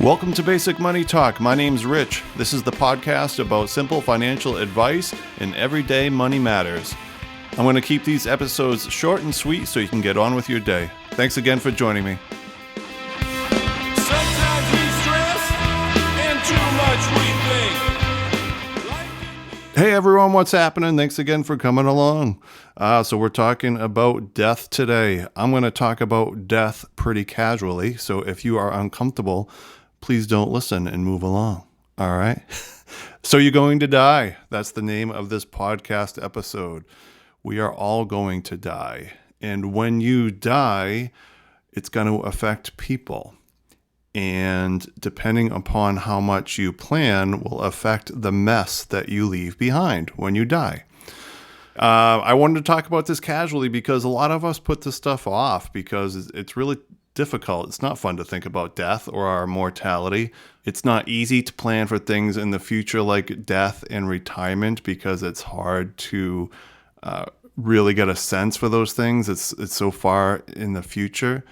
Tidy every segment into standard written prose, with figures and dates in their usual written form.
Welcome to Basic Money Talk. My name's Rich. This is the podcast about simple financial advice and everyday money matters. I'm going to keep these episodes short and sweet so you can get on with your day. Thanks again for joining me. Sometimes we stress and too much we think. Hey everyone, what's happening? Thanks again for coming along. So we're talking about death today. I'm going to talk about death pretty casually. So if you are uncomfortable, please don't listen and move along. All right. So you're going to die. That's the name of this podcast episode. We are all going to die. And when you die, it's going to affect people. And depending upon how much you plan will affect the mess that you leave behind when you die. I wanted to talk about this casually because a lot of us put this stuff off because it's really difficult. It's not fun to think about death or our mortality. It's not easy to plan for things in the future like death and retirement because it's hard to really get a sense for those things. It's so far in the future.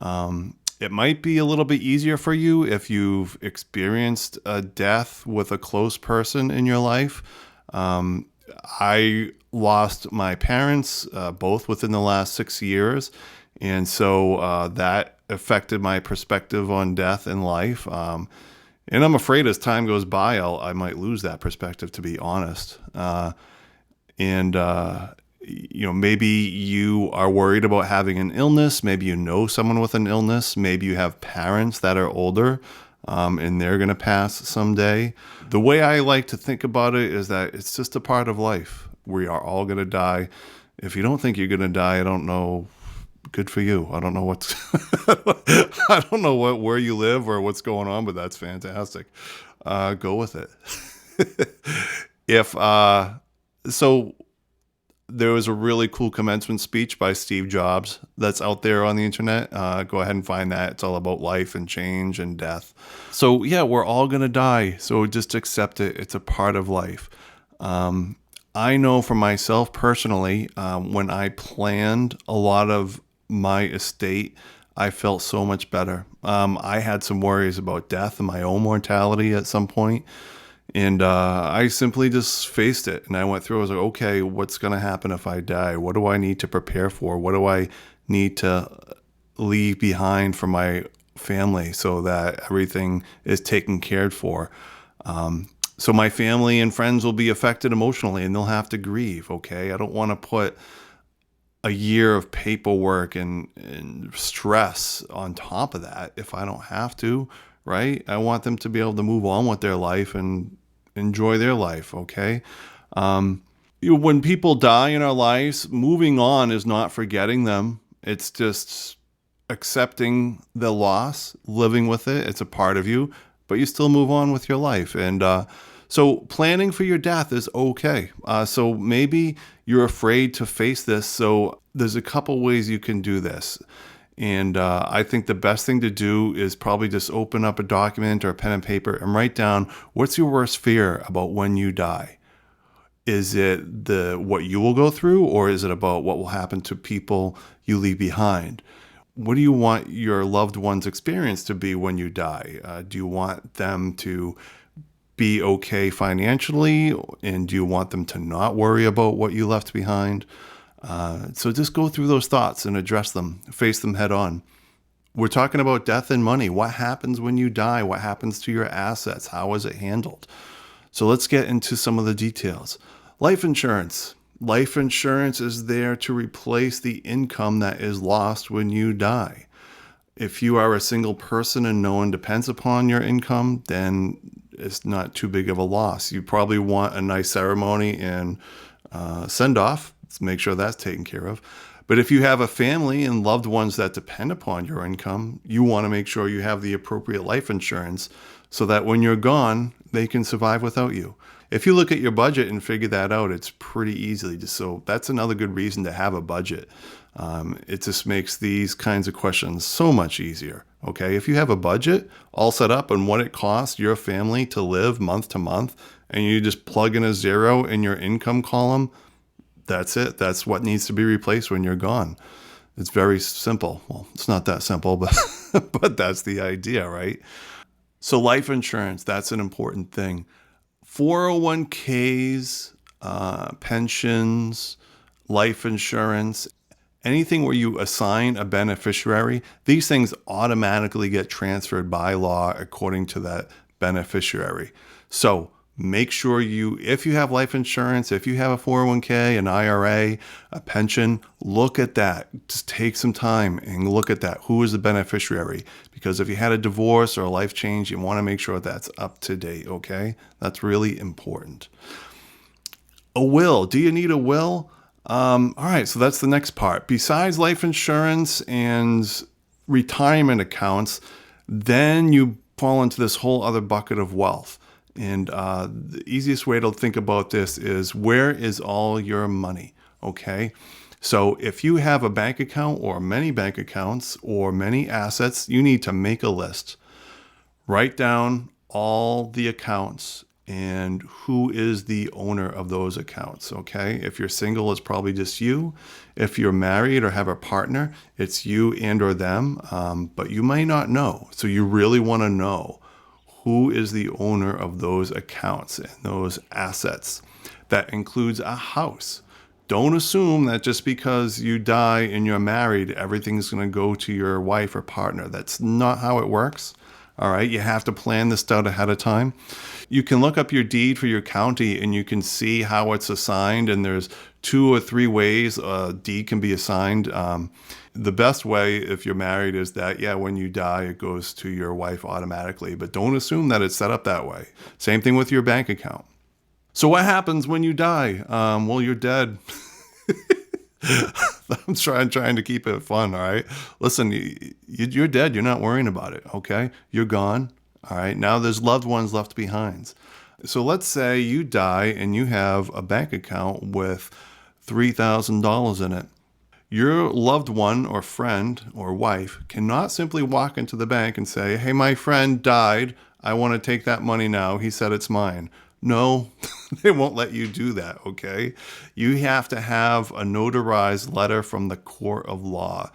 It might be a little bit easier for you if you've experienced a death with a close person in your life. I lost my parents both within the last 6 years. And so that affected my perspective on death and life. And I'm afraid as time goes by, I might lose that perspective, to be honest. Maybe you are worried about having an illness. Maybe you know someone with an illness. Maybe you have parents that are older and they're going to pass someday. The way I like to think about it is that it's just a part of life. We are all going to die. If you don't think you're going to die, I don't know. Good for you. I don't know where you live or what's going on, but that's fantastic. Go with it. So there was a really cool commencement speech by Steve Jobs that's out there on the internet. Go ahead and find that. It's all about life and change and death. So yeah, we're all going to die. So just accept it. It's a part of life. I know for myself personally, when I planned a lot of my estate, I felt so much better. I had some worries about death and my own mortality at some point. And I simply just faced it. And I went through, I was like, okay, what's going to happen if I die? What do I need to prepare for? What do I need to leave behind for my family so that everything is taken care for? So my family and friends will be affected emotionally and they'll have to grieve, okay? I don't want to put a year of paperwork and stress on top of that if I don't have to, right? I want them to be able to move on with their life and enjoy their life, okay? When people die in our lives, moving on is not forgetting them. It's just accepting the loss, living with it. It's a part of you, but you still move on with your life. And so planning for your death is okay. So maybe you're afraid to face this. So there's a couple ways you can do this. And I think the best thing to do is probably just open up a document or a pen and paper and write down, what's your worst fear about when you die? Is it what you will go through, or is it about what will happen to people you leave behind? What do you want your loved one's experience to be when you die? Do you want them to be okay financially? And do you want them to not worry about what you left behind? So just go through those thoughts and address them, face them head on. We're talking about death and money. What happens when you die? What happens to your assets? How is it handled? So let's get into some of the details. Life insurance. Life insurance is there to replace the income that is lost when you die. If you are a single person and no one depends upon your income, then it's not too big of a loss. You probably want a nice ceremony and send off. Let's make sure that's taken care of. But if you have a family and loved ones that depend upon your income, you want to make sure you have the appropriate life insurance so that when you're gone, they can survive without you. If you look at your budget and figure that out, it's pretty easy. So that's another good reason to have a budget. It just makes these kinds of questions so much easier. Okay, if you have a budget all set up on what it costs your family to live month to month, and you just plug in a zero in your income column, that's it. That's what needs to be replaced when you're gone. It's very simple. Well, it's not that simple, but but that's the idea, right? So life insurance, that's an important thing. 401ks, pensions, life insurance, anything where you assign a beneficiary, these things automatically get transferred by law according to that beneficiary. So make sure if you have life insurance, if you have a 401k, an IRA, a pension, look at that. Just take some time and look at that. Who is the beneficiary? Because if you had a divorce or a life change, you want to make sure that's up to date, okay? That's really important. A will. Do you need a will? All right, so that's the next part. Besides life insurance and retirement accounts, then you fall into this whole other bucket of wealth. And the easiest way to think about this is, where is all your money? Okay. So if you have a bank account or many bank accounts or many assets, you need to make a list. Write down all the accounts and who is the owner of those accounts, okay? If you're single, it's probably just you. If you're married or have a partner, it's you and or them, but you might not know. So you really want to know who is the owner of those accounts and those assets. That includes a house. Don't assume that just because you die and you're married, everything's going to go to your wife or partner. That's not how it works. All right, you have to plan this out ahead of time. You can look up your deed for your county and you can see how it's assigned, and there's 2 or 3 ways a deed can be assigned. The best way, if you're married, is that, when you die, it goes to your wife automatically, but don't assume that it's set up that way. Same thing with your bank account. So what happens when you die? Well, you're dead. I'm trying to keep it fun, all right? Listen, you're dead. You're not worrying about it, okay? You're gone, all right? Now there's loved ones left behind. So let's say you die and you have a bank account with $3,000 in it. Your loved one or friend or wife cannot simply walk into the bank and say, hey, my friend died. I want to take that money now. He said it's mine. No, they won't let you do that, okay? You have to have a notarized letter from the court of law,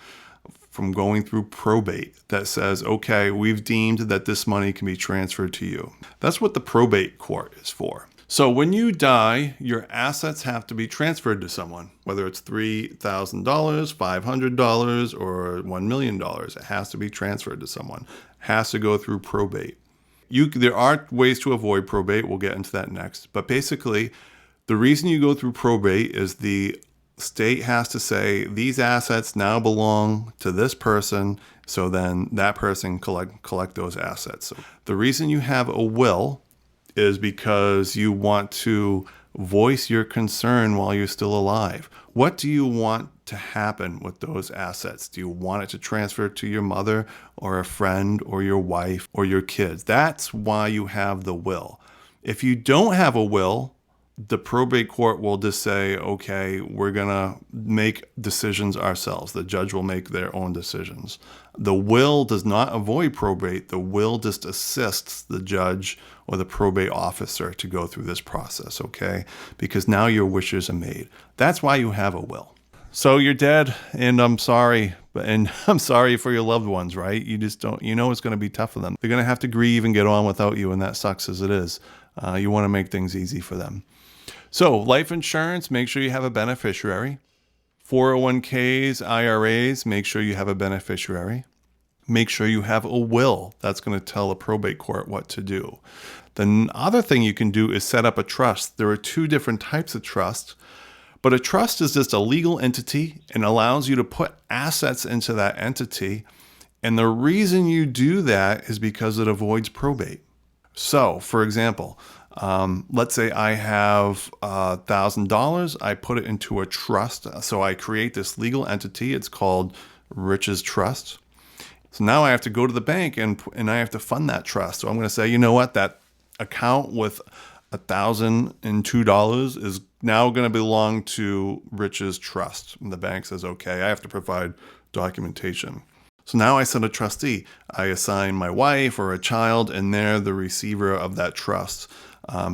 from going through probate, that says, okay, we've deemed that this money can be transferred to you. That's what the probate court is for. So when you die, your assets have to be transferred to someone, whether it's $3,000, $500, or $1 million. It has to be transferred to someone. It has to go through probate. There are ways to avoid probate. We'll get into that next. But basically, the reason you go through probate is the state has to say, these assets now belong to this person, so then that person collect those assets. So the reason you have a will is because you want to voice your concern while you're still alive. What do you want to happen with those assets? Do you want it to transfer to your mother or a friend or your wife or your kids? That's why you have the will. If you don't have a will, the probate court will just say, okay, we're going to make decisions ourselves. The judge will make their own decisions. The will does not avoid probate. The will just assists the judge or the probate officer to go through this process, okay? Because now your wishes are made. That's why you have a will. So you're dead, and I'm sorry, and I'm sorry for your loved ones, right? You just don't, it's going to be tough for them. They're going to have to grieve and get on without you, and that sucks as it is. You want to make things easy for them. So life insurance, make sure you have a beneficiary. 401ks, IRAs, make sure you have a beneficiary. Make sure you have a will. That's going to tell the probate court what to do. The other thing you can do is set up a trust. There are 2 different types of trust, but a trust is just a legal entity and allows you to put assets into that entity. And the reason you do that is because it avoids probate. So, for example, let's say I have $1,000. I put it into a trust. So I create this legal entity. It's called Rich's Trust. So now I have to go to the bank and I have to fund that trust. So I'm going to say, you know what? That account with $1,002 is now going to belong to Rich's Trust. And the bank says, okay, I have to provide documentation. So now I set a trustee. I assign my wife or a child, and they're the receiver of that trust.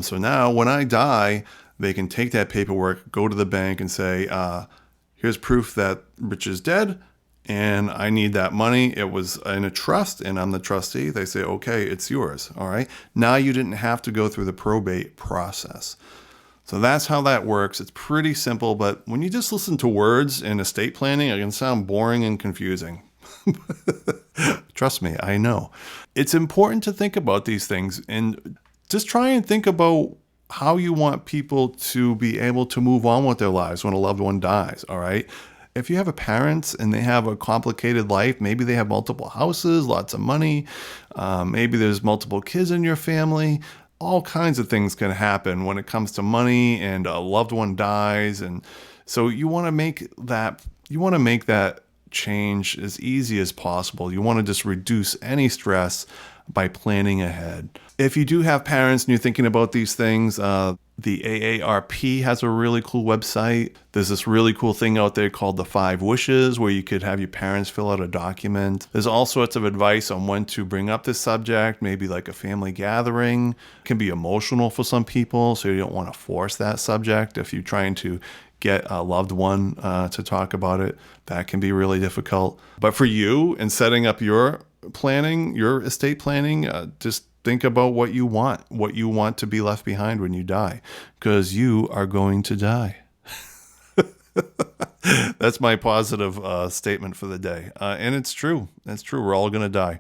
So now when I die, they can take that paperwork, go to the bank and say, here's proof that Rich is dead. and I need that money. It was in a trust and I'm the trustee. They say, okay, it's yours. All right. Now you didn't have to go through the probate process. So that's how that works. It's pretty simple, but when you just listen to words in estate planning, it can sound boring and confusing. Trust me, I know. It's important to think about these things and just try and think about how you want people to be able to move on with their lives when a loved one dies, all right? If you have a parent and they have a complicated life, maybe they have multiple houses, lots of money, maybe there's multiple kids in your family, all kinds of things can happen when it comes to money and a loved one dies. And so you want to make that change as easy as possible. You want to just reduce any stress by planning ahead. If you do have parents and you're thinking about these things, the AARP has a really cool website. There's this really cool thing out there called the 5 Wishes, where you could have your parents fill out a document. There's all sorts of advice on when to bring up this subject, maybe like a family gathering. It can be emotional for some people, so you don't want to force that subject. If you're trying to get a loved one to talk about it, that can be really difficult. But for you, in setting up your planning, your estate planning, just think about what you want to be left behind when you die, because you are going to die. That's my positive statement for the day. And it's true. That's true. We're all going to die.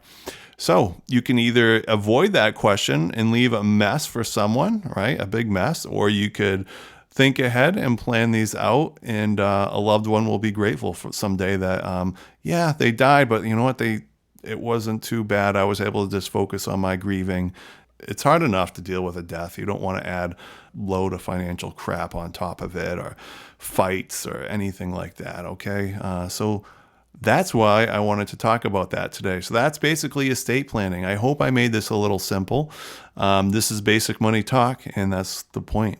So you can either avoid that question and leave a mess for someone, right? A big mess, or you could think ahead and plan these out, and a loved one will be grateful for someday that, they died, but you know what? It wasn't too bad. I was able to just focus on my grieving. It's hard enough to deal with a death. You don't want to add load of financial crap on top of it, or fights or anything like that, okay? So that's why I wanted to talk about that today. So that's basically estate planning. I hope I made this a little simple. This is Basic Money Talk, and that's the point.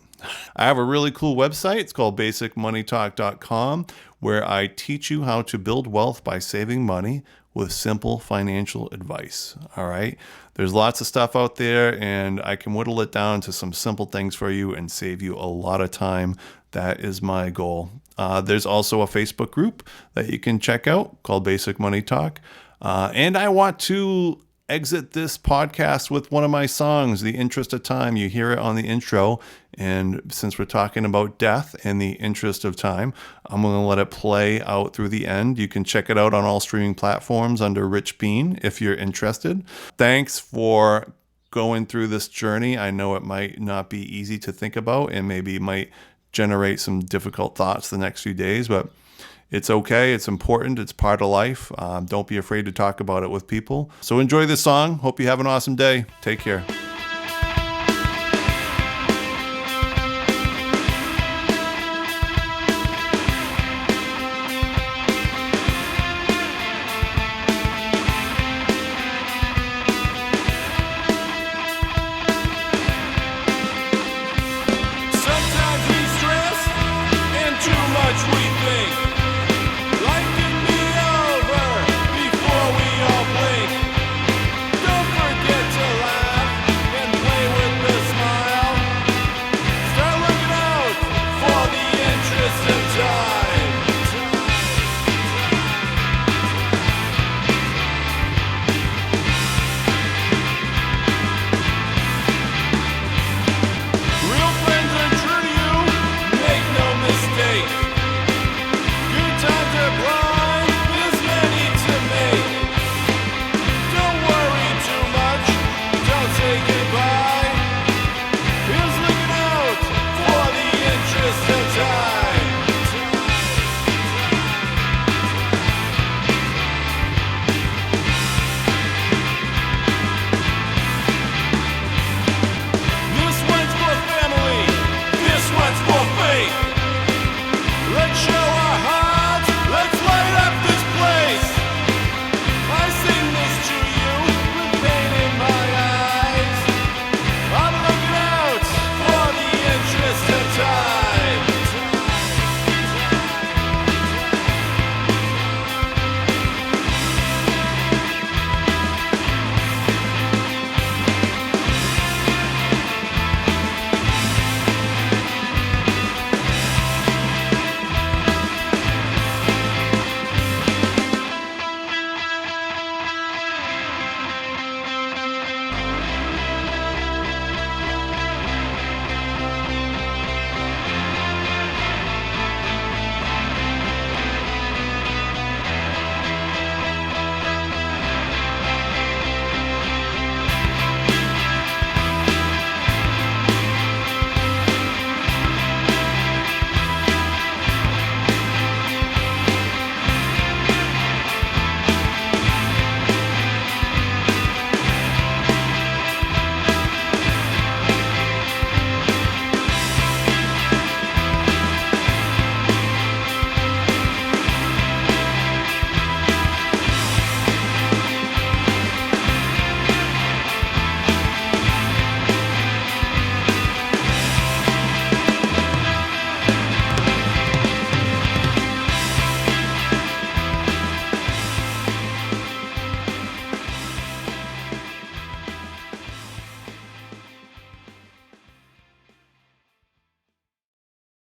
I have a really cool website. It's called basicmoneytalk.com, where I teach you how to build wealth by saving money with simple financial advice. All right. There's lots of stuff out there, and I can whittle it down to some simple things for you and save you a lot of time. That is my goal. There's also a Facebook group that you can check out called Basic Money Talk. And I want to exit this podcast with one of my songs, The Interest of Time. You hear it on the intro. And since we're talking about death and the interest of time, I'm going to let it play out through the end. You can check it out on all streaming platforms under Rich Bean if you're interested. Thanks for going through this journey. I know it might not be easy to think about, and maybe it might generate some difficult thoughts the next few days, but it's okay. It's important. It's part of life. Don't be afraid to talk about it with people. So enjoy this song. Hope you have an awesome day. Take care.